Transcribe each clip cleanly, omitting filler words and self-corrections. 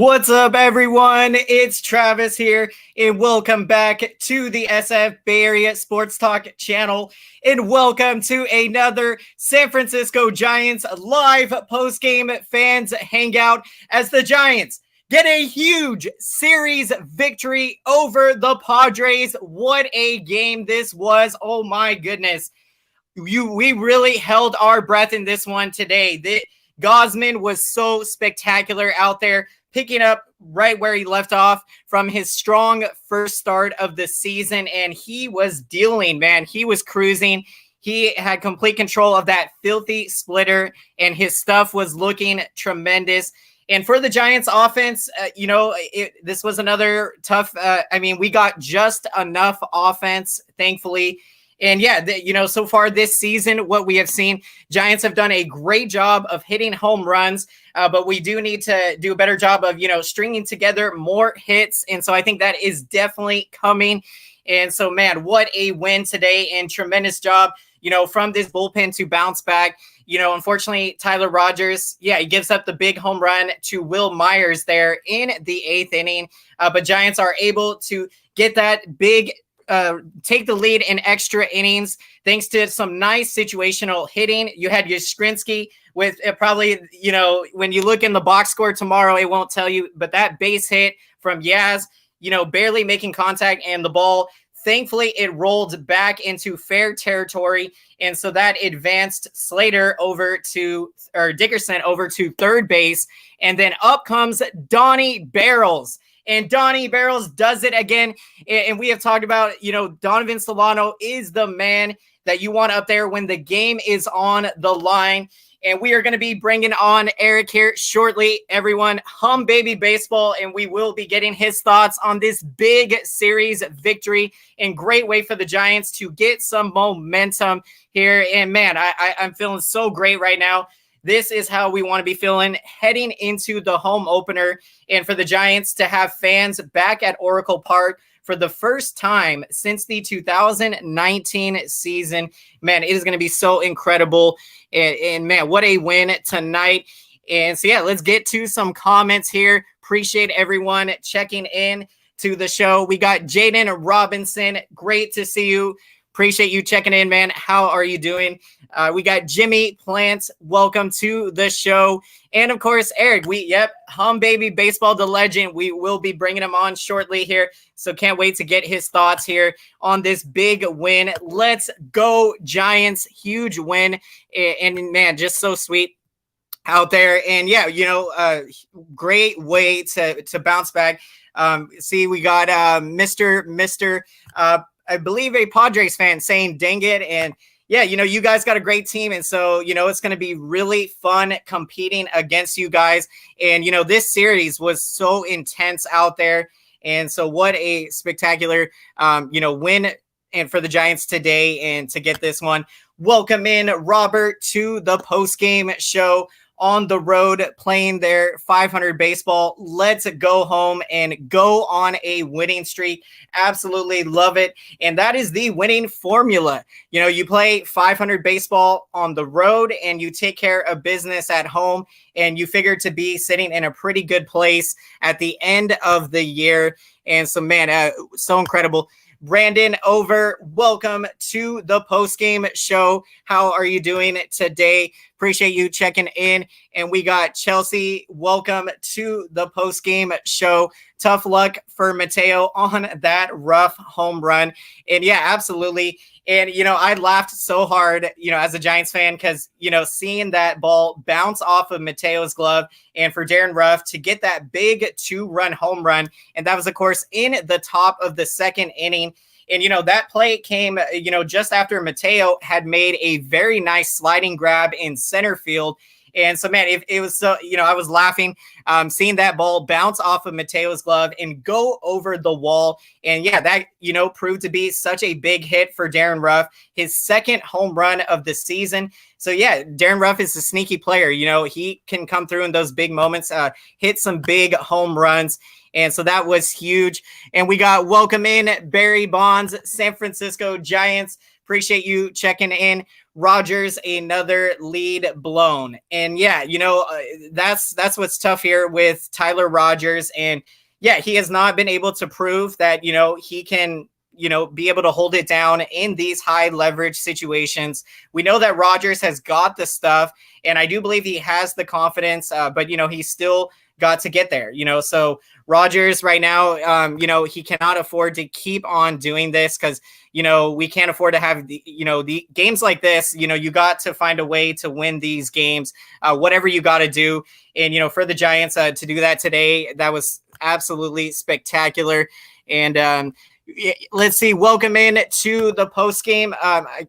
What's up, everyone? It's Travis here, and welcome back to the SF Bay Area SportsTalk channel, and welcome to another San Francisco Giants live post-game fans hangout as the Giants get a huge series victory over the Padres. What a game this was. Oh my goodness. We really held our breath in this one today. Gosman was so spectacular out there, picking up right where he left off from his strong first start of the season, and he was dealing, man. He was cruising. He had complete control of that filthy splitter, and his stuff was looking tremendous. And for the Giants offense, this was another tough, we got just enough offense, thankfully. And yeah, so far this season, what we have seen, Giants have done a great job of hitting home runs, but we do need to do a better job of, stringing together more hits. And so I think that is definitely coming. And so, man, what a win today, and tremendous job, from this bullpen to bounce back. Unfortunately, Tyler Rogers, he gives up the big home run to Will Myers there in the 8th inning. But Giants are able to get that big take the lead in extra innings thanks to some nice situational hitting. You had Yastrzemski with probably, when you look in the box score tomorrow, it won't tell you, but that base hit from Yaz, barely making contact, and the ball, thankfully, it rolled back into fair territory. And so that advanced Dickerson over to third base. And then up comes Donnie Barrels. And Donnie Barrels does it again. And we have talked about, Donovan Solano is the man that you want up there when the game is on the line. And we are going to be bringing on Eric here shortly, everyone. Humm baby baseball, and we will be getting his thoughts on this big series victory, and great way for the Giants to get some momentum here. And man, I'm feeling so great right now. This is how we want to be feeling heading into the home opener, and for the Giants to have fans back at Oracle Park for the first time since the 2019 season. Man, it is going to be so incredible. And man, what a win tonight. And so, let's get to some comments here. Appreciate everyone checking in to the show. We got Jaden Robinson. Great to see you. Appreciate you checking in, man. How are you doing? We got Jimmy Plant. Welcome to the show. And, of course, Eric. Humm baby baseball, the legend. We will be bringing him on shortly here. So can't wait to get his thoughts here on this big win. Let's go, Giants. Huge win. And man, just so sweet out there. And, great way to bounce back. We got Mr. I believe a Padres fan saying, dang it. And you guys got a great team. And so, it's going to be really fun competing against you guys. And, this series was so intense out there. And so what a spectacular, win and for the Giants today, and to get this one. Welcome in, Robert, to the post-game show. On the road playing their 500 baseball. Let's go home and go on a winning streak. Absolutely love it. And that is the winning formula. You play 500 baseball on the road and you take care of business at home, and you figure to be sitting in a pretty good place at the end of the year. And so, man, so incredible. Brandon Over, welcome to the post-game show. How are you doing today? Appreciate you checking in. And we got Chelsea, welcome to the post-game show. Tough luck for Mateo on that rough home run. And absolutely. And, I laughed so hard, as a Giants fan, because, seeing that ball bounce off of Mateo's glove, and for Darren Ruff to get that big 2-run home run. And that was, of course, in the top of the 2nd inning. And, that play came, just after Mateo had made a very nice sliding grab in center field. And so, man, it was so, I was laughing, seeing that ball bounce off of Mateo's glove and go over the wall. And that, proved to be such a big hit for Darren Ruff, his 2nd home run of the season. So yeah, Darren Ruff is a sneaky player. He can come through in those big moments, hit some big home runs. And so that was huge. And we got welcome in Barry Bonds, San Francisco Giants. Appreciate you checking in. Rogers, another lead blown. And yeah, that's what's tough here with Tyler Rogers. And yeah, he has not been able to prove that, he can, be able to hold it down in these high leverage situations. We know that Rogers has got the stuff, and I do believe he has the confidence, but, he's still got to get there, so Rogers right now, he cannot afford to keep on doing this because, we can't afford to have the games like this. You got to find a way to win these games, whatever you got to do. And, for the Giants to do that today, that was absolutely spectacular. And, let's see. Welcome in to the post game. I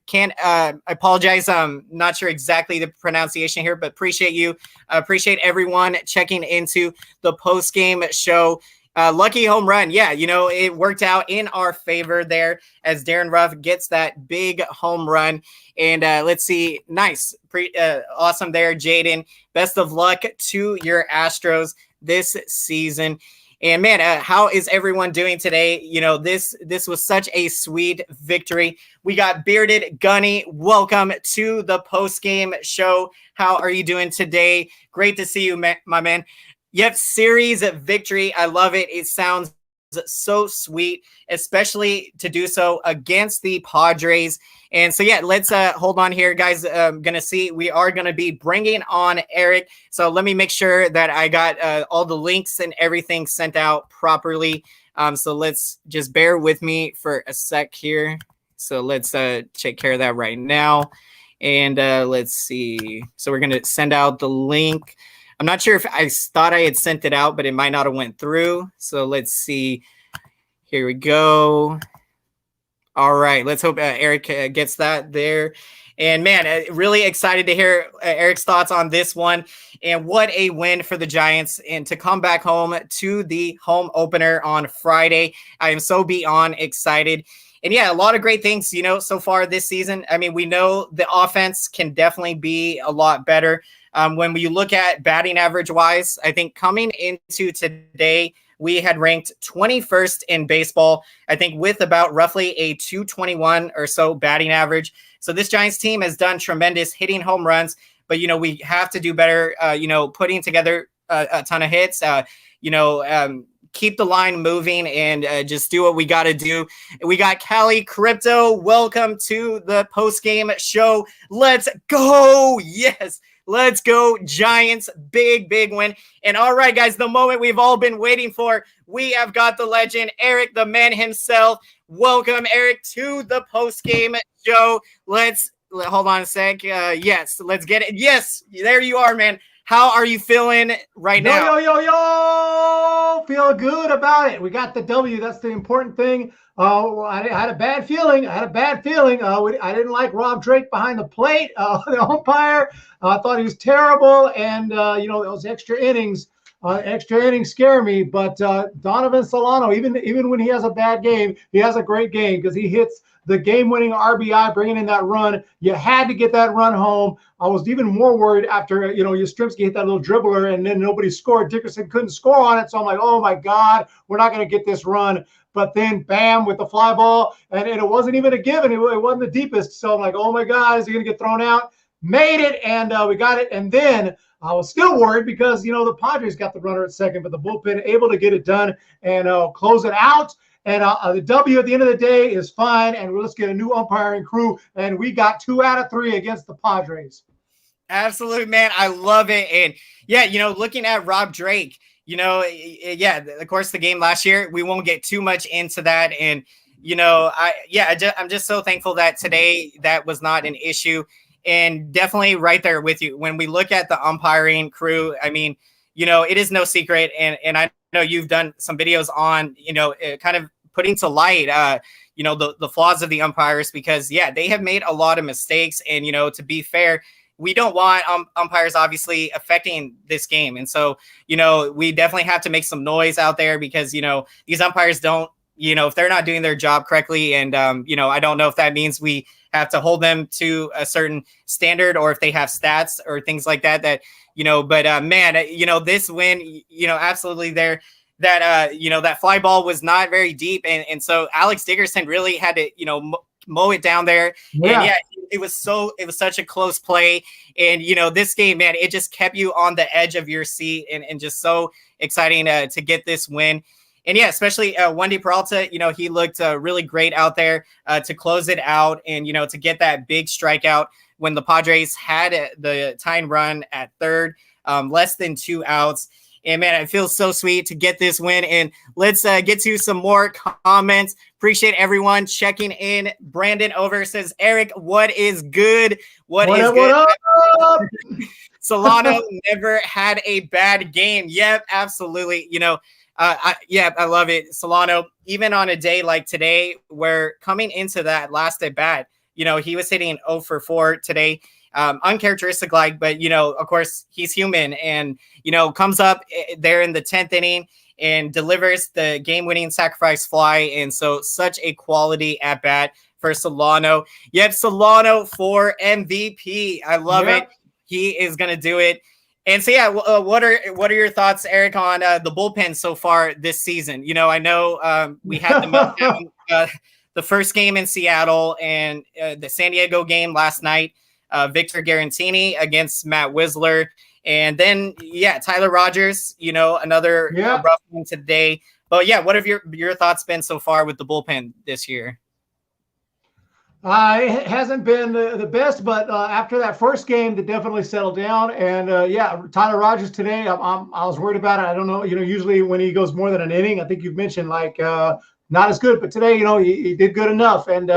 apologize. I'm not sure exactly the pronunciation here, but appreciate you. Appreciate everyone checking into the post game show. Lucky home run. Yeah, it worked out in our favor there as Darren Ruff gets that big home run. And let's see. Nice. Awesome there, Jaden. Best of luck to your Astros this season. And man, how is everyone doing today? This was such a sweet victory. We got Bearded Gunny. Welcome to the post-game show. How are you doing today? Great to see you, my man. Yep, series victory. I love it. It sounds so sweet, especially to do so against the Padres. And so, yeah, let's hold on here, guys. We are going to be bringing on Eric. So let me make sure that I got all the links and everything sent out properly. So let's just bear with me for a sec here. So let's take care of that right now. And let's see. So we're going to send out the link. I'm not sure if I thought I had sent it out, but it might not have went through. So let's see. Here we go. All right. Let's hope Eric gets that there. And man, really excited to hear Eric's thoughts on this one. And what a win for the Giants, and to come back home to the home opener on Friday. I am so beyond excited. And yeah, a lot of great things, so far this season. I mean, we know the offense can definitely be a lot better. When we look at batting average wise, I think coming into today, we had ranked 21st in baseball, I think with about roughly a 221 or so batting average. So this Giants team has done tremendous hitting home runs, but, we have to do better, putting together a ton of hits, keep the line moving and just do what we got to do. We got Cali Crypto. Welcome to the post-game show. Let's go. Yes. Let's go, Giants. Big, big win. And all right, guys, the moment we've all been waiting for. We have got the legend, Eric, the man himself. Welcome, Eric, to the post-game show. Hold on a sec. Yes, let's get it. Yes, there you are, man. How are you feeling right now? Yo. Feel good about it. We got the W. That's the important thing. I had a bad feeling. I didn't like Rob Drake behind the plate, the umpire. I thought he was terrible. And, those extra innings scare me. But Donovan Solano, even when he has a bad game, he has a great game because he hits the game-winning RBI, bringing in that run. You had to get that run home. I was even more worried after, Yastrzemski hit that little dribbler and then nobody scored. Dickerson couldn't score on it. So I'm like, oh, my God, we're not going to get this run. But then, bam, with the fly ball, and it wasn't even a given. It wasn't the deepest. So I'm like, oh, my God, is he going to get thrown out? Made it, and we got it. And then I was still worried because, the Padres got the runner at second, but the bullpen able to get it done and close it out. And the W at the end of the day is fine, and let's get a new umpiring crew. And we got 2 out of 3 against the Padres. Absolutely, man. I love it. And, yeah, looking at Rob Drake, of course, the game last year, we won't get too much into that. And, I'm just so thankful that today that was not an issue. And definitely right there with you. When we look at the umpiring crew, I mean, it is no secret. And I know you've done some videos on, kind of putting to light, the flaws of the umpires because, they have made a lot of mistakes. And, to be fair, we don't want umpires obviously affecting this game. And so, we definitely have to make some noise out there because, these umpires don't if they're not doing their job correctly, and I don't know if that means we have to hold them to a certain standard, or if they have stats or things like that, but man, this win, absolutely there, that that fly ball was not very deep, and so Alex Dickerson really had to mow it down there. Yeah. And it was such a close play, and this game, man, it just kept you on the edge of your seat, and just so exciting to get this win. And especially Wendy Peralta, he looked really great out there to close it out, and to get that big strikeout when the Padres had the tying run at third, less than 2 outs. And man, it feels so sweet to get this win. And let's get to some more comments. Appreciate everyone checking in. Brandon Over says, Eric, what is good? What is good? What up? Solano never had a bad game. Yep, absolutely. I love it. Solano, even on a day like today, where coming into that last at bat, he was hitting 0 for 4 today. Uncharacteristic, but of course he's human, and comes up there in the 10th inning and delivers the game-winning sacrifice fly, and so such a quality at bat for Solano. Yep, Solano for MVP. I love it. He is gonna do it. And so what are your thoughts, Eric, on the bullpen so far this season? I know we had the meltdown, the first game in Seattle, and the San Diego game last night. Victor Garantini against Matt Wisler. And then, Tyler Rogers, another rough one today. But what have your thoughts been so far with the bullpen this year? It hasn't been the best, but after that first game, they definitely settled down. And Tyler Rogers today, I was worried about it. I don't know, usually when he goes more than an inning, I think you've mentioned not as good, but today, he did good enough. And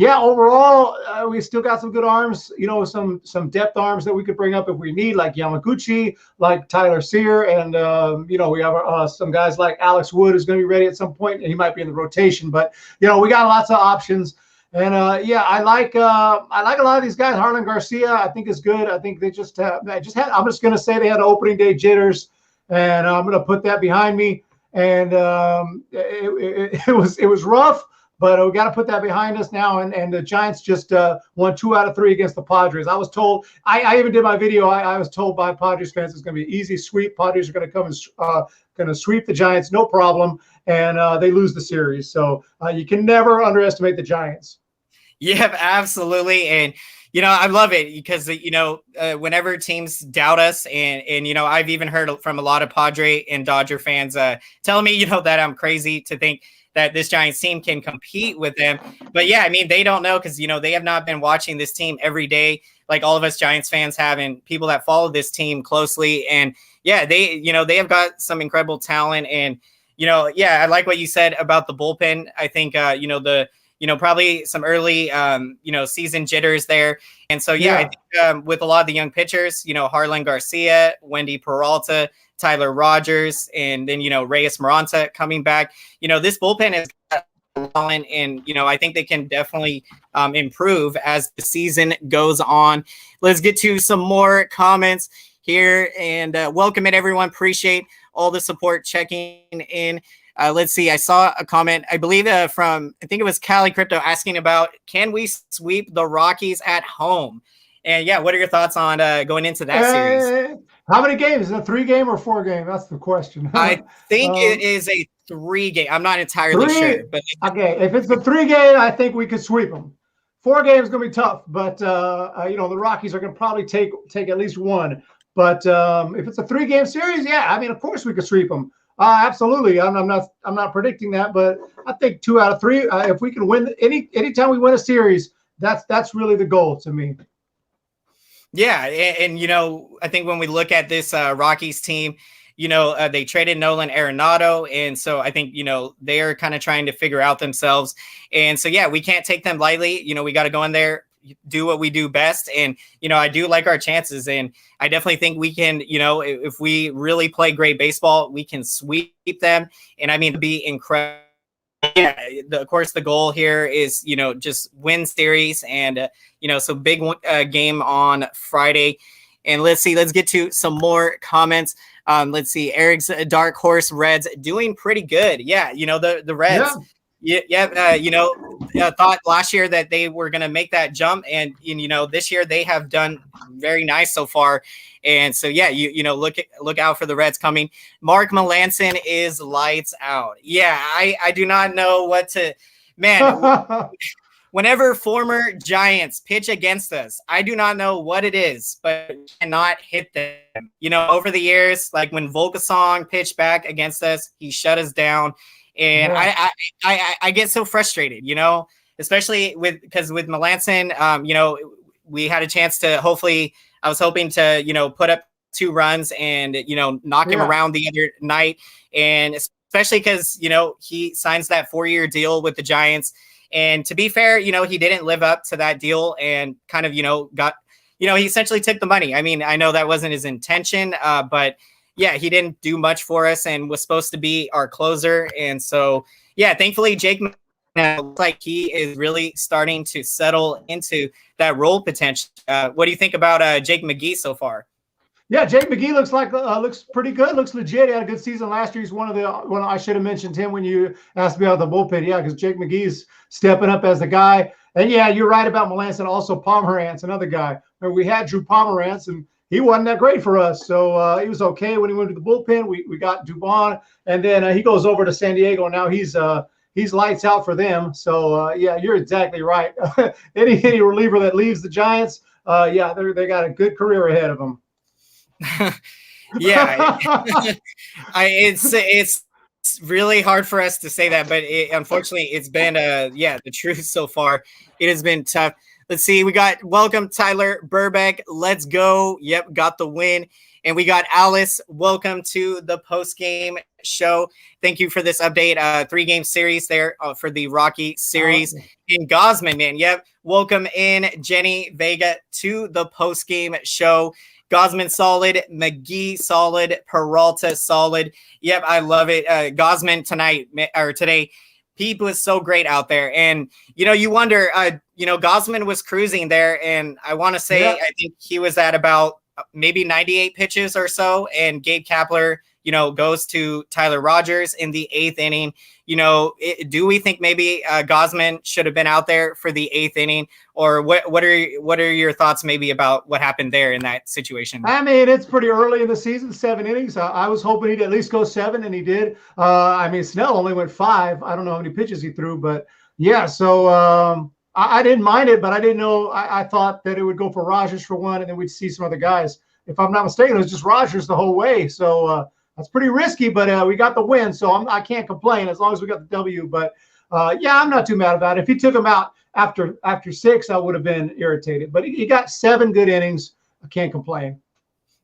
overall, we still got some good arms, some depth arms that we could bring up if we need, like Yamaguchi, like Tyler Sear, and, we have some guys like Alex Wood who's going to be ready at some point, and he might be in the rotation. But, we got lots of options. And, I like a lot of these guys. Harlan Garcia, I think, is good. I think they I'm just going to say they had opening day jitters, and I'm going to put that behind me. And it was rough. But we got to put that behind us now. And the Giants just won 2 out of 3 against the Padres. I was told, I even did my video. I was told by Padres fans it's going to be an easy sweep. Padres are going to come and going to sweep the Giants, no problem. And they lose the series. So you can never underestimate the Giants. Yeah, absolutely. And, I love it because, whenever teams doubt us, and I've even heard from a lot of Padre and Dodger fans telling me, that I'm crazy to think that this Giants team can compete with them. But they don't know because, they have not been watching this team every day like all of us Giants fans have, and people that follow this team closely. And they have got some incredible talent. And, I like what you said about the bullpen. I think, probably some early, season jitters there. And so, I think with a lot of the young pitchers, Harlan Garcia, Wendy Peralta, Tyler Rogers, and then, Reyes Maranta coming back. This bullpen has got talent, and, I think they can definitely improve as the season goes on. Let's get to some more comments here, and welcome it, everyone. Appreciate all the support checking in. Let's see. I saw a comment, I believe from, I think it was Cali Crypto, asking about, can we sweep the Rockies at home? And what are your thoughts on going into that series? How many games? Is it a 3-game or 4-game? That's the question. I think it is a 3-game. I'm not entirely sure. But okay, if it's a 3-game, I think we could sweep them. 4 games is going to be tough, but the Rockies are going to probably take at least one. But if it's a 3-game series, of course we could sweep them. Absolutely. I'm not predicting that, but I think 2 out of 3. If we can win anytime we win a series, that's really the goal to me. Yeah, and I think when we look at this Rockies team, they traded Nolan Arenado, and so I think they are kind of trying to figure out themselves, and so we can't take them lightly. We got to go in there, do what we do best, and I do like our chances, and I definitely think we can. If we really play great baseball, we can sweep them, and it'd be incredible. Of course, the goal here is, just win series, and, so big game on Friday. And let's get to some more comments. Let's see. Eric's Dark Horse Reds doing pretty good. Yeah, the Reds. Thought last year that they were going to make that jump, and this year they have done very nice so far. And so look out for the Reds coming. Mark Melanson is lights out. Yeah, I do not know what to. Man, whenever former Giants pitch against us, I do not know what it is, but cannot hit them. Over the years, like when Volkasong pitched back against us, he shut us down. And I get so frustrated, especially because with Melanson, we had a chance to I was hoping to, put up 2 runs and, knock him around the other night. And especially because, he signs that 4-year deal with the Giants. And to be fair, he didn't live up to that deal and kind of, got, he essentially took the money. I mean, I know that wasn't his intention, but yeah, he didn't do much for us and was supposed to be our closer. And so, yeah, thankfully, Jake looks like he is really starting to settle into that role potential. What do you think about Jake McGee so far? Yeah, Jake McGee looks pretty good. Looks legit. He had a good season last year. He's one I should have mentioned him when you asked me about the bullpen. Yeah, because Jake McGee's stepping up as the guy. And yeah, you're right about Melanson. Also, Pomerantz, another guy. We had Drew Pomerantz, and he wasn't that great for us. So he was okay when he went to the bullpen. We got Dubon, and then he goes over to San Diego. Now he's lights out for them. So yeah, you're exactly right. any reliever that leaves the Giants, they got a good career ahead of them. Yeah, it's really hard for us to say that, but unfortunately, it's been the truth so far. It has been tough. Let's see. We got welcome Tyler Burbeck. Let's go. Yep, got the win. And we got Alice. Welcome to the post-game show. Thank you for this update. 3-game series there for the Rocky series in Gosman, man. Yep. Welcome in Jenny Vega to the post-game show. Gosman solid, McGee solid, Peralta solid. Yep, I love it. Gosman today, Pete was so great out there. And, you wonder, Gosman was cruising there. And I want to say, I think he was at about maybe 98 pitches or so. And Gabe Kapler, goes to Tyler Rogers in the 8th inning. Do we think maybe Gosman should have been out there for the 8th inning? Or what are your thoughts maybe about what happened there in that situation? I mean, it's pretty early in the season, 7 innings. I was hoping he'd at least go 7, and he did. Snell only went 5. I don't know how many pitches he threw, but yeah. So I didn't mind it, but I didn't know. I thought that it would go for Rogers for 1, and then we'd see some other guys. If I'm not mistaken, it was just Rogers the whole way. So that's pretty risky, but we got the win, so I can't complain as long as we got the W. But I'm not too mad about it. If he took him out after 6, I would have been irritated. But he got 7 good innings. I can't complain.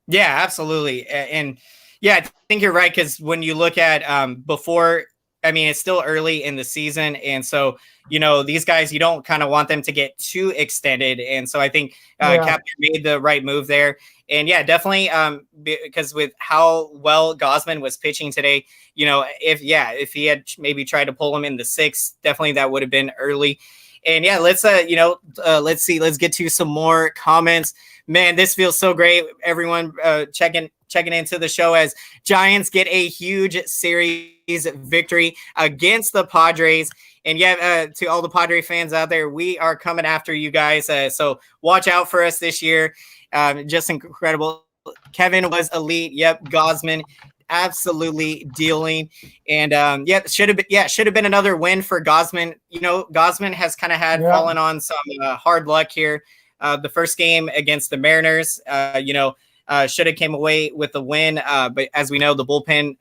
Yeah, absolutely. And yeah, I think you're right, because when you look at before, I mean, it's still early in the season. And so, these guys, you don't kind of want them to get too extended. And so I think Kapler made the right move there. And yeah, definitely because with how well Gosman was pitching today, if he had maybe tried to pull him in the 6th, definitely that would have been early. And yeah, let's get to some more comments. Man, this feels so great. Everyone checking into the show as Giants get a huge series victory against the Padres. And yeah, to all the Padre fans out there, we are coming after you guys. So watch out for us this year. Just incredible. Kevin was elite. Yep. Gosman absolutely dealing. And should have been another win for Gosman. Gosman has kind of fallen on some hard luck here. The first game against the Mariners, should have came away with the win. But as we know, the bullpen,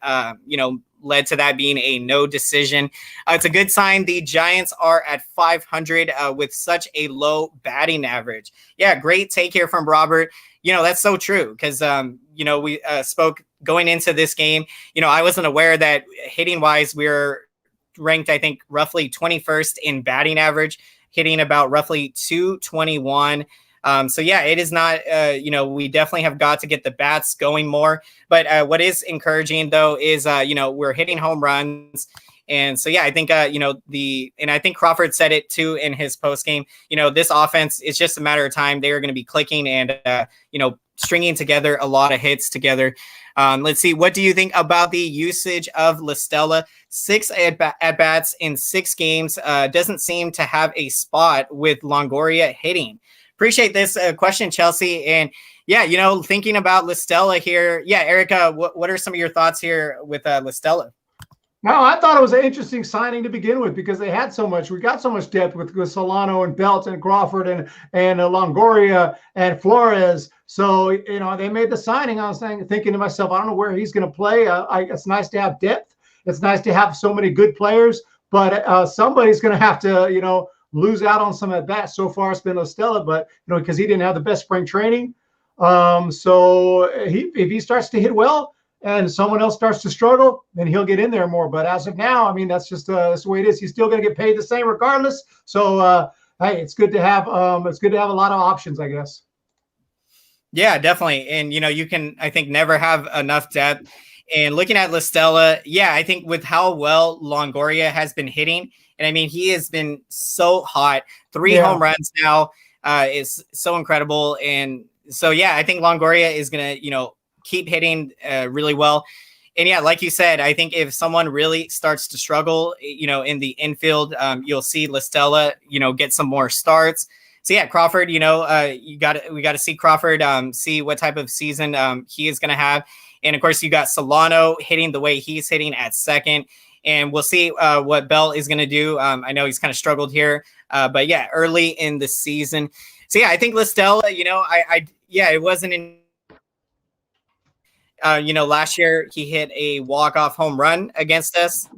led to that being a no decision. It's a good sign the Giants are at 500 with such a low batting average. Yeah, great take here from Robert. That's so true because, we spoke going into this game. I wasn't aware that hitting-wise we were ranked, I think, roughly 21st in batting average, hitting about roughly 221. So yeah, it is not, we definitely have got to get the bats going more. But what is encouraging though is, we're hitting home runs And so, yeah, I think, and I think Crawford said it too in his post game, this offense, it's just a matter of time. They are going to be clicking and, stringing together a lot of hits together. Let's see. What do you think about the usage of LaStella? 6 at-bats in 6 games. Doesn't seem to have a spot with Longoria hitting. Appreciate this question, Chelsea. And yeah, thinking about LaStella here. Yeah, Erica, what are some of your thoughts here with LaStella? No, I thought it was an interesting signing to begin with because they had so much. We got so much depth with Solano and Belt and Crawford and Longoria and Flores. So, they made the signing. I was thinking to myself, I don't know where he's going to play. It's nice to have depth. It's nice to have so many good players, but somebody's going to have to, lose out on some of that. So far, it's been LaStella, but, because he didn't have the best spring training. So if he starts to hit well, and someone else starts to struggle, then he'll get in there more. But as of now, I mean, that's just that's the way it is. He's still going to get paid the same regardless. So, hey, it's good to have a lot of options, I guess. Yeah, definitely. And, you can, I think, never have enough depth. And looking at LaStella, yeah, I think with how well Longoria has been hitting, and I mean, he has been so hot. 3 home runs now is so incredible. And so, yeah, I think Longoria is going to, keep hitting really well. And yeah, like you said, I think if someone really starts to struggle, in the infield, you'll see LaStella, get some more starts. So yeah, Crawford, we got to see Crawford, see what type of season he is going to have. And of course, you got Solano hitting the way he's hitting at second. And we'll see what Bell is going to do. I know he's kind of struggled here, but yeah, early in the season. So yeah, I think LaStella, it wasn't in. Last year he hit a walk-off home run against us.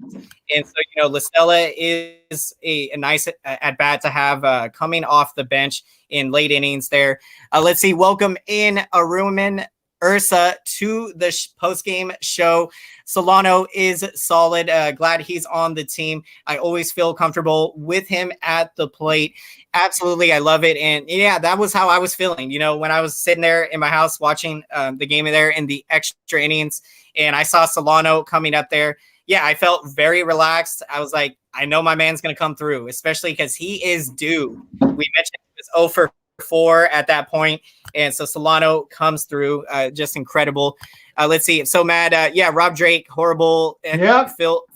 And so, LaStella is a nice at-bat to have coming off the bench in late innings there. Let's see. Welcome in Aruman Ursa to the post-game show. Solano is solid. Glad he's on the team. I always feel comfortable with him at the plate. Absolutely. I love it. And yeah, that was how I was feeling, when I was sitting there in my house watching the game there in the extra innings and I saw Solano coming up there. Yeah, I felt very relaxed. I was like, I know my man's going to come through, especially because he is due. We mentioned he was 0 for 4 at that point. And so Solano comes through, just incredible. Let's see. So mad. Rob Drake, horrible. And felt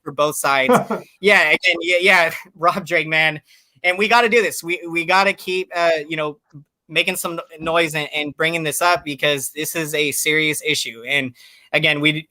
for both sides. Rob Drake, man. And we got to do this. We got to keep, making some noise and bringing this up because this is a serious issue. And again, we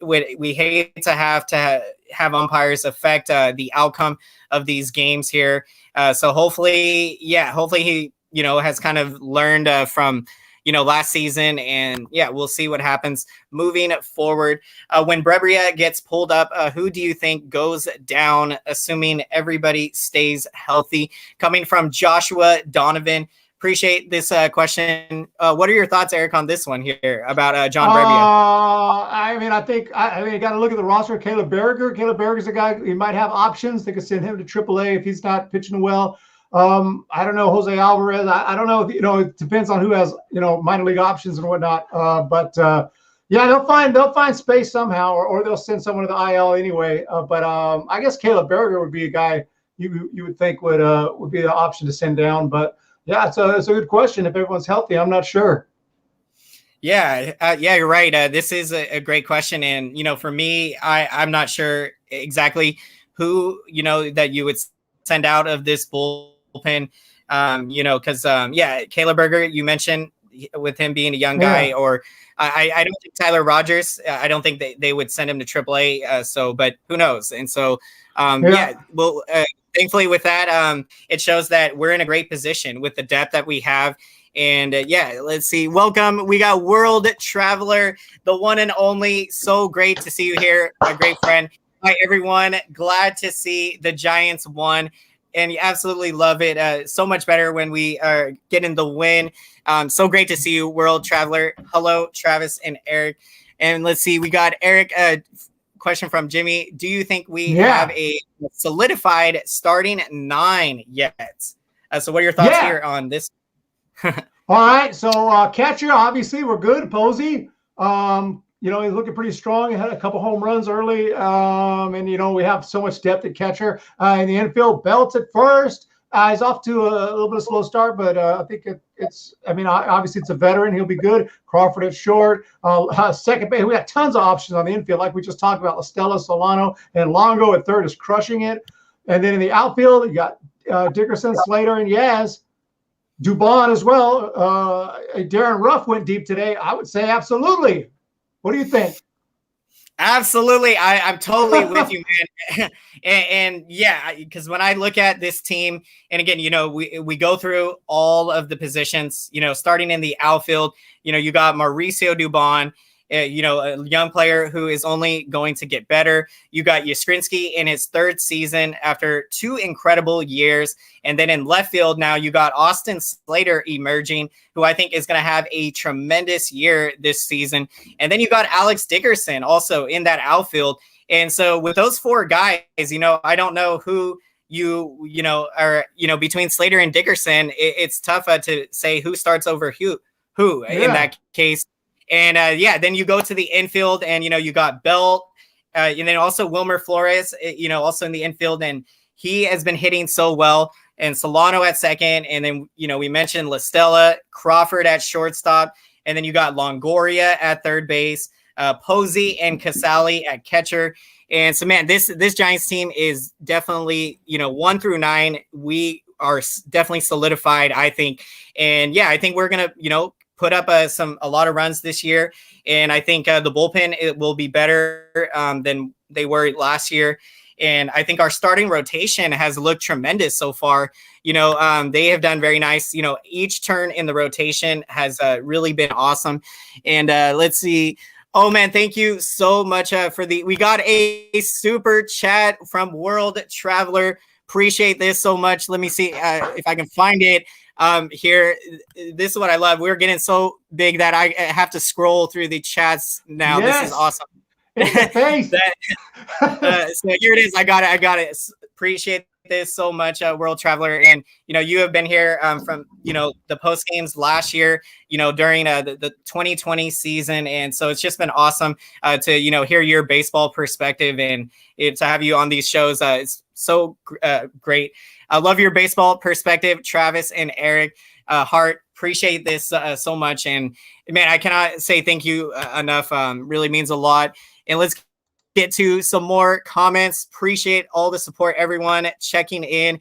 hate to have umpires affect the outcome of these games here. So hopefully he, has kind of learned from, last season. And yeah, we'll see what happens moving forward. When Brebria gets pulled up, who do you think goes down, assuming everybody stays healthy? Coming from Joshua Donovan. Appreciate this question. What are your thoughts, Eric, on this one here about John Brebia? I think you got to look at the roster. Caleb Berger's a guy, he might have options. They could send him to AAA if he's not pitching well. I don't know, Jose Alvarez. I don't know. It depends on who has, minor league options and whatnot. They'll find space somehow, or they'll send someone to the IL anyway. I guess Caleb Berger would be a guy you would think would be the option to send down. But yeah, it's a good question. If everyone's healthy, I'm not sure. Yeah, you're right. This is a great question, and for me, I'm not sure exactly who that you would send out of this bullpen. Because Caleb Berger, you mentioned with him being a young guy, or I don't think Tyler Rogers. I don't think they would send him to AAA. But who knows? And so, thankfully with that, it shows that we're in a great position with the depth that we have. And let's see. Welcome. We got World Traveler, the one and only. So great to see you here, my great friend. Hi, everyone. Glad to see the Giants won. And you absolutely love it. So much better when we are getting the win. So great to see you, World Traveler. Hello, Travis and Eric. And let's see. We got Eric. Question from Jimmy. Do you think we have a solidified starting 9 yet? So what are your thoughts here on this? All right. So catcher, obviously, we're good. Posey. he's looking pretty strong. He had a couple home runs early. And we have so much depth at catcher. In the infield, Belts at first. He's off to a little bit of a slow start, but I think obviously it's a veteran. He'll be good. Crawford at short. Second base, we got tons of options on the infield, like we just talked about. Stella, Solano, and Longo at third is crushing it. And then in the outfield, you got Dickerson, Slater, and Yaz. Dubon as well. Darren Ruff went deep today. I would say absolutely. What do you think? Absolutely. I'm totally with you, man. and yeah, because when I look at this team, and again, we go through all of the positions, starting in the outfield, you got Mauricio Dubon, a young player who is only going to get better. You got Yastrzemski in his third season after 2 incredible years. And then in left field, now you got Austin Slater emerging, who I think is going to have a tremendous year this season. And then you got Alex Dickerson also in that outfield. And so with those 4 guys, I don't know who between Slater and Dickerson, it's tough to say who starts over who in that case. And then you go to the infield, and you got Belt, and then also Wilmer Flores, also in the infield, and he has been hitting so well. And Solano at second, and then we mentioned La Stella, Crawford at shortstop, and then you got Longoria at third base, Posey and Casali at catcher. And so, man, this Giants team is definitely 1 through 9. We are definitely solidified, I think, and yeah, I think we're gonna put up a lot of runs this year. And I think the bullpen, it will be better than they were last year. And I think our starting rotation has looked tremendous so far. They have done very nice. Each turn in the rotation has really been awesome. And let's see. Oh, man, thank you so much we got a super chat from World Traveler. Appreciate this so much. Let me see if I can find it. Here, this is what I love. We're getting so big that I have to scroll through the chats now. Yes. This is awesome. So here it is. I got it. Appreciate this so much, World Traveler. And you have been here from the post games last year, during the 2020 season, and so it's just been awesome to hear your baseball perspective and to have you on these shows. It's so great. I love your baseball perspective, Travis and Eric Hart. Appreciate this so much. And man, I cannot say thank you enough. Really means a lot. And let's get to some more comments. Appreciate all the support, everyone checking in.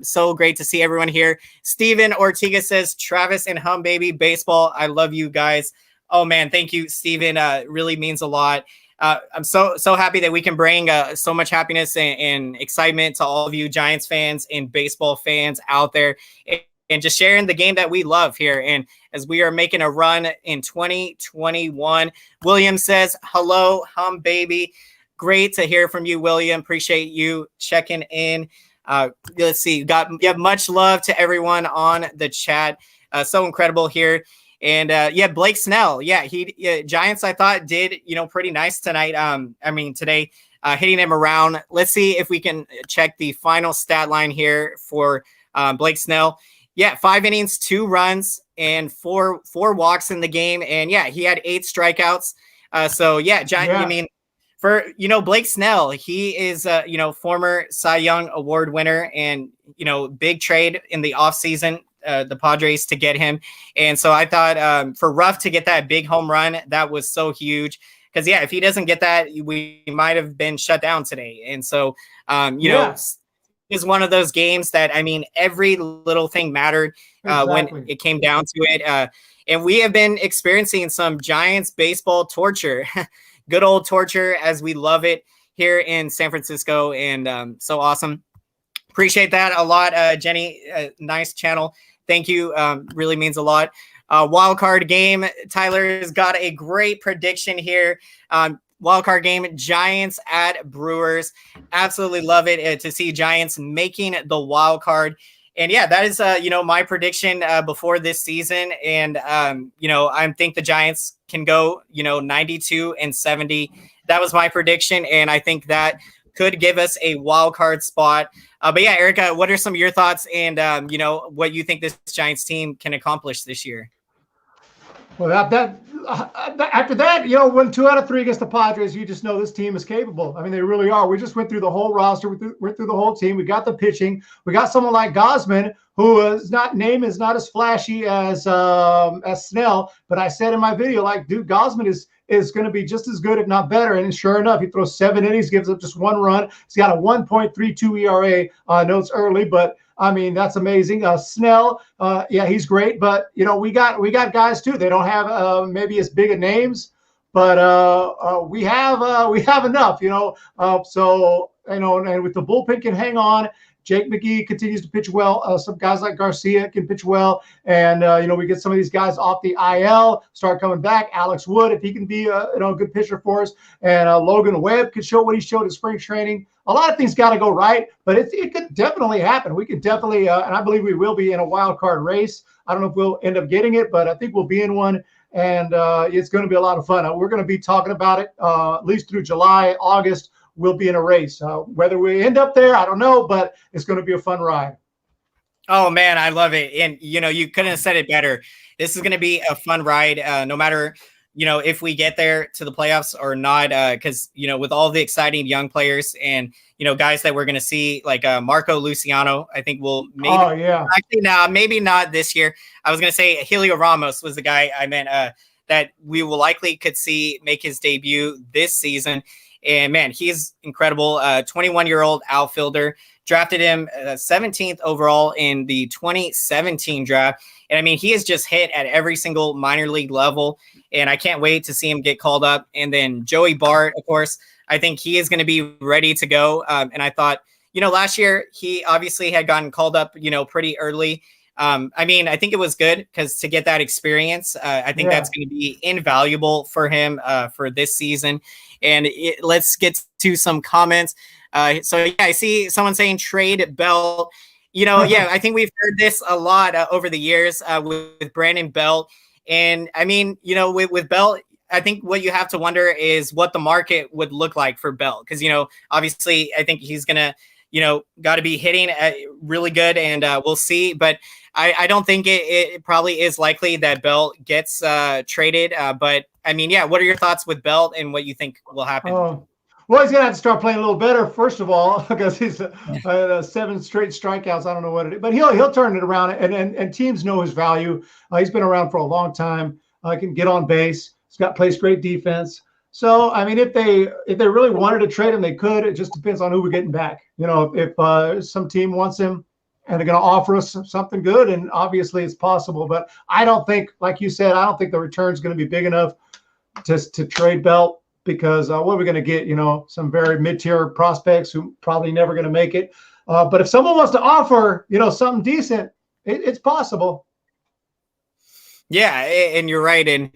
So great to see everyone here. Steven Ortega says, Travis and Humm, baby, baseball. I love you guys. Oh man, thank you, Steven. Really means a lot. I'm so happy that we can bring so much happiness and excitement to all of you Giants fans and baseball fans out there, and just sharing the game that we love here. And as we are making a run in 2021, William says, hello, Humm, baby. Great to hear from you, William. Appreciate you checking in. Let's see. You have much love to everyone on the chat. So incredible here. And Blake Snell. Giants, I thought, did pretty nice tonight. Today, hitting him around. Let's see if we can check the final stat line here for Blake Snell. 5 innings, 2 runs, and four walks in the game. And he had 8 strikeouts. For Blake Snell, he is former Cy Young Award winner, and big trade in the offseason. The Padres to get him. And so I thought for Ruff to get that big home run, that was so huge. Because, if he doesn't get that, we might have been shut down today. And so, is one of those games that, every little thing mattered when it came down to it. And we have been experiencing some Giants baseball torture, good old torture as we love it here in San Francisco. And so awesome. Appreciate that a lot, Jenny. Nice channel. Thank you. Really means a lot. Wild card game. Tyler's got a great prediction here. Wild card game, Giants at Brewers. Absolutely love it to see Giants making the wild card. And that is, my prediction before this season. And, I think the Giants can go, 92-70. That was my prediction. And I think that could give us a wild card spot. Erica, what are some of your thoughts and, what you think this Giants team can accomplish this year? Well, after that, when 2 out of 3 against the Padres, you just know this team is capable. I mean, they really are. We just went through the whole roster, went through the whole team. We got the pitching. We got someone like Gosman, who is not as flashy as Snell. But I said in my video, like, dude, Gosman is going to be just as good, if not better. And sure enough, he throws 7 innings, gives up just 1 run. He's got a 1.32 ERA. I know it's early, but I mean, that's amazing. Snell, yeah, he's great. But, we got guys, too. They don't have maybe as big of names, but we have enough, so, and with the bullpen can hang on. Jake McGee continues to pitch well. Some guys like Garcia can pitch well. And, we get some of these guys off the IL, start coming back. Alex Wood, if he can be a good pitcher for us. And Logan Webb could show what he showed in spring training. A lot of things got to go right, but it could definitely happen. We could definitely, and I believe we will be in a wild card race. I don't know if we'll end up getting it, but I think we'll be in one. And it's going to be a lot of fun. We're going to be talking about it at least through July, August. We'll be in a race. Whether we end up there, I don't know, but it's going to be a fun ride. Oh, man, I love it. And, you couldn't have said it better. This is going to be a fun ride, no matter, if we get there to the playoffs or not, because, with all the exciting young players and, guys that we're going to see, like Marco Luciano, I think we'll maybe actually now, maybe not this year. I was going to say Helio Ramos was the guy I meant that we will likely could see make his debut this season. And man, he's incredible. 21-year-old outfielder. Drafted him 17th overall in the 2017 draft. And I mean, he has just hit at every single minor league level. And I can't wait to see him get called up. And then Joey Bart, of course, I think he is going to be ready to go. And I thought, last year he obviously had gotten called up, pretty early. I mean, I think it was good because to get that experience, I think that's going to be invaluable for him for this season. And let's get to some comments. I see someone saying trade Belt. I think we've heard this a lot over the years with Brandon Belt. And I mean, with Belt, I think what you have to wonder is what the market would look like for Belt. Because, obviously, I think he's going to, got to be hitting really good, and we'll see. But I don't think it probably is likely that Belt gets traded. But I mean, what are your thoughts with Belt and what you think will happen? Well, he's going to have to start playing a little better, first of all, because he's 7 straight strikeouts. I don't know what it is, but he'll turn it around, and teams know his value. He's been around for a long time. He can get on base. Plays great defense. So, I mean, if they really wanted to trade him, they could. It just depends on who we're getting back. If some team wants him and they're going to offer us something good, and obviously it's possible. But I don't think, like you said, I don't think the return is going to be big enough to trade Belt, because what are we going to get? Some very mid-tier prospects who probably never going to make it. But if someone wants to offer, something decent, it's possible. Yeah, and you're right. And,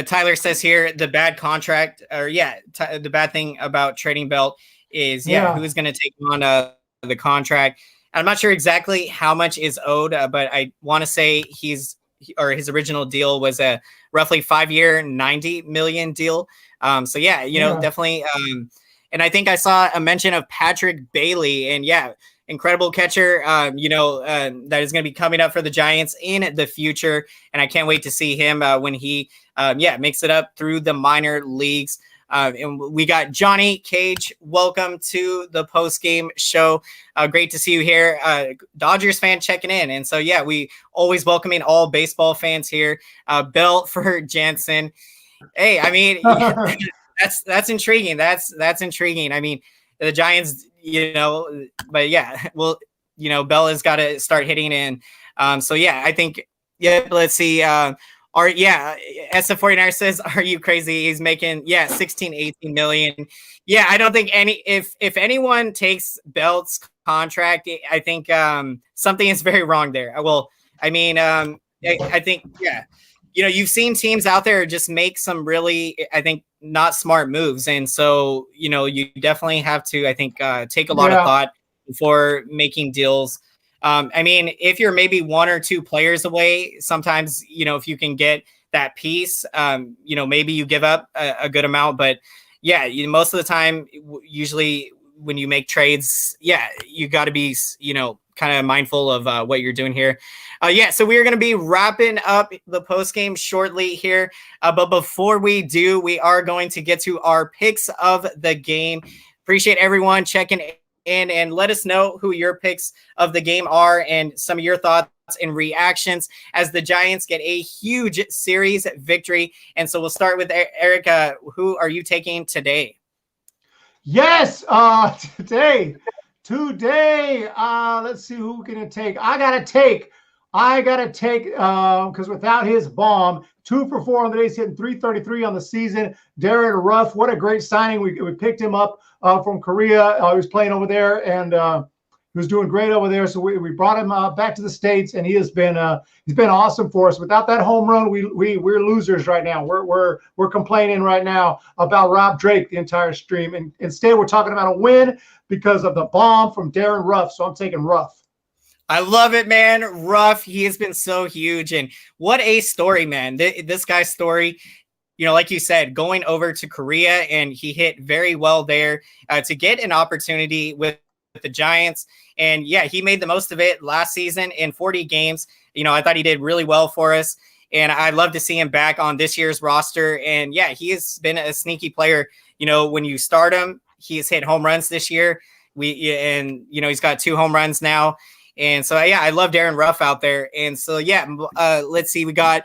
Tyler says here, the bad contract, or the bad thing about trading Belt is, who's going to take on the contract. I'm not sure exactly how much is owed, but I want to say his original deal was a roughly 5-year, $90 million deal. Definitely. And I think I saw a mention of Patrick Bailey, and incredible catcher, that is going to be coming up for the Giants in the future. And I can't wait to see him when he, makes it up through the minor leagues. And we got Johnny Cage. Welcome to the post-game show. Great to see you here. Dodgers fan checking in. And so, we always welcoming all baseball fans here. Belt for Jansen. Hey, I mean, that's intriguing. That's intriguing. I mean, the Giants, but Bell has got to start hitting in. I think, let's see. SF49 says, are you crazy? He's making, 16, 18 million. I don't think if anyone takes Belt's contract, I think something is very wrong there. Well, I mean, I think, you've seen teams out there just make some really, I think, not smart moves. And so, you definitely have to, I think, take a lot of thought before making deals. I mean, if you're maybe 1 or 2 players away, sometimes, if you can get that piece, maybe you give up a good amount. But most of the time, usually when you make trades, you got to be, kind of mindful of what you're doing here. So we are going to be wrapping up the post game shortly here. But before we do, we are going to get to our picks of the game. Appreciate everyone checking in and let us know who your picks of the game are and some of your thoughts and reactions as the Giants get a huge series victory. And so we'll start with Eric. Who are you taking today? Yes, today, let's see who can I take. I gotta take, because without his bomb, 2 for 4 on the day, he's hitting .333 on the season. Darren Ruff, what a great signing. We picked him up from Korea. He was playing over there, and he was doing great over there. So we brought him back to the States, and he's been awesome for us. Without that home run, we're losers right now. We're complaining right now about Rob Drake the entire stream, and instead we're talking about a win because of the bomb from Darren Ruff. So I'm taking Ruff. I love it, man. Ruff, he has been so huge, and what a story, man. This guy's story, like you said, going over to Korea, and he hit very well there to get an opportunity with the Giants. And yeah, he made the most of it last season in 40 games. I thought he did really well for us, and I'd love to see him back on this year's roster. And yeah, he has been a sneaky player. When you start him, he has hit home runs this year. He's got 2 home runs now. And so, yeah, I love Darren Ruff out there. And so, yeah, let's see. We got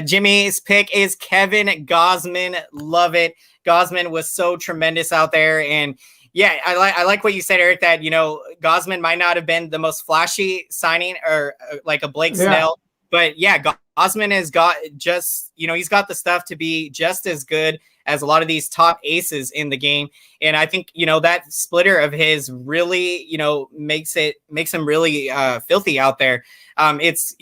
Jimmy's pick is Kevin Gausman. Love it. Gausman was so tremendous out there. And, yeah, I like what you said, Eric, that, Gausman might not have been the most flashy signing or like a Blake Snell. But, yeah, Gausman has got he's got the stuff to be just as good as a lot of these top aces in the game. And I think, that splitter of his really, makes him really filthy out there. It's,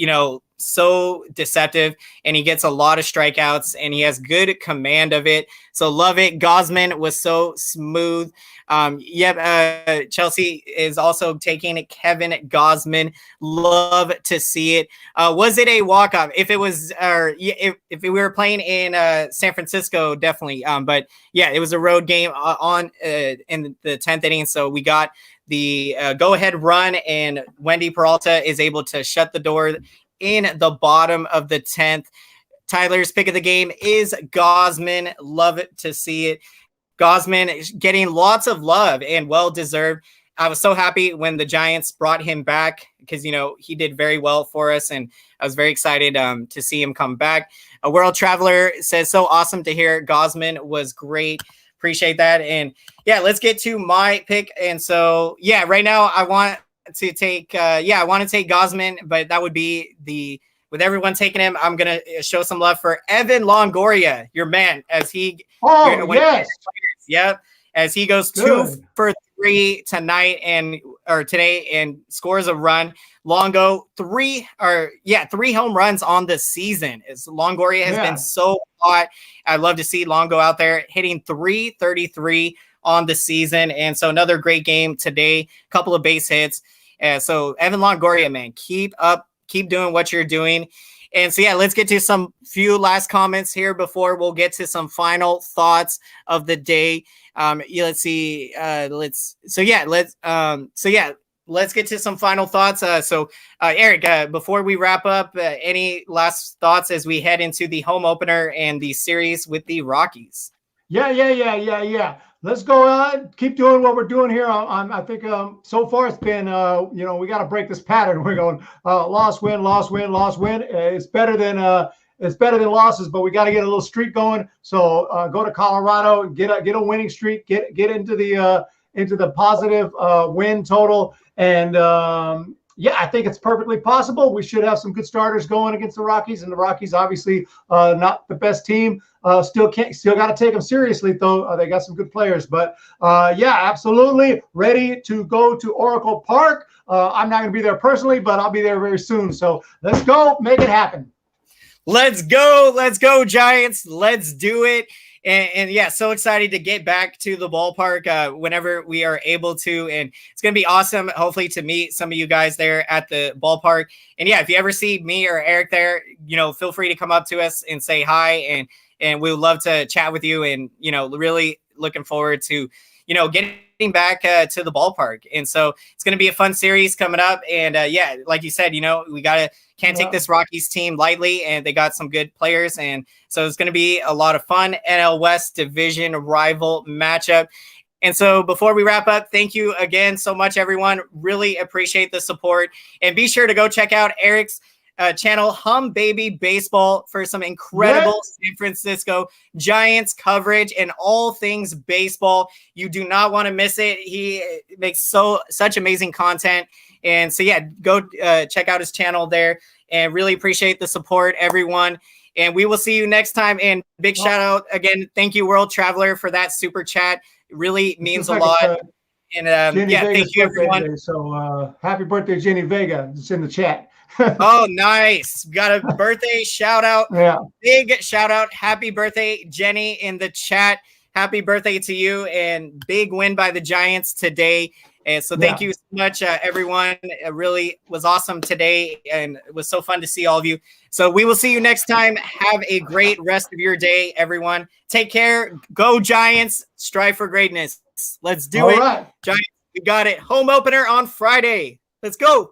so deceptive, and he gets a lot of strikeouts, and he has good command of it. So love it. Gausman was so smooth. Chelsea is also taking Kevin Gausman. Love to see it. Was it a walk-off? If it was, if we were playing in San Francisco, definitely. But yeah, it was a road game in the 10th inning. So we got the go-ahead run, and Wendy Peralta is able to shut the door in the bottom of the 10th. Tyler's pick of the game is Gausman. Love it to see it. Gausman is getting lots of love and well-deserved. I was so happy when the Giants brought him back because, he did very well for us, and I was very excited to see him come back. A World Traveler says, so awesome to hear. Gausman was great. Appreciate that. And, yeah, let's get to my pick. And so, yeah, right now I want to take Gausman, but that would be with everyone taking him, I'm going to show some love for Evan Longoria, your man, as he as he goes Good. 2 for 3 today and scores a run. Longo 3 home runs on the season. As Longoria has been so hot. I'd love to see Longo out there hitting .333 on the season. And so another great game today, couple of base hits. So Evan Longoria, man, keep doing what you're doing. And so, yeah, let's get to some few last comments here before we'll get to some final thoughts of the day. Let's see. Let's get to some final thoughts. Eric, before we wrap up, any last thoughts as we head into the home opener and the series with the Rockies? Yeah. Let's go keep doing what we're doing here. I think so far it's been, we got to break this pattern. We're going loss, win. It's better than losses, but we got to get a little streak going. So go to Colorado, get a winning streak, get into the positive win total, and I think it's perfectly possible. We should have some good starters going against the Rockies, and the Rockies obviously not the best team. Still got to take them seriously though. They got some good players, but absolutely ready to go to Oracle Park. I'm not going to be there personally, but I'll be there very soon. So let's go, make it happen. Let's go, Giants. Let's do it. And so excited to get back to the ballpark whenever we are able to. And it's going to be awesome, hopefully, to meet some of you guys there at the ballpark. And if you ever see me or Eric there, feel free to come up to us and say hi. And we would love to chat with you, and, really looking forward to, getting back to the ballpark. And so it's going to be a fun series coming up. And yeah, like you said, we can't take this Rockies team lightly, and they got some good players. And so it's going to be a lot of fun. NL West division rival matchup. And so before we wrap up, thank you again so much, everyone. Really appreciate the support. And be sure to go check out Eric's channel, Humm Baby Baseball, for some incredible San Francisco Giants coverage and all things baseball. You do not want to miss it. He makes such amazing content. And so, yeah, go check out his channel there, and really appreciate the support, everyone. And we will see you next time. And big shout out again. Thank you, World Traveler, for that super chat. It really means a lot. And yeah, thank you, everyone. Today, so happy birthday, Jenny Vega. It's in the chat. Oh, nice. Got a birthday shout out. Yeah. Big shout out. Happy birthday, Jenny, in the chat. Happy birthday to you, and big win by the Giants today. And so thank you so much, everyone. It really was awesome today, and it was so fun to see all of you. So we will see you next time. Have a great rest of your day, everyone. Take care. Go Giants. Strive for greatness. Let's do it. Right. Giants, we got it. Home opener on Friday. Let's go.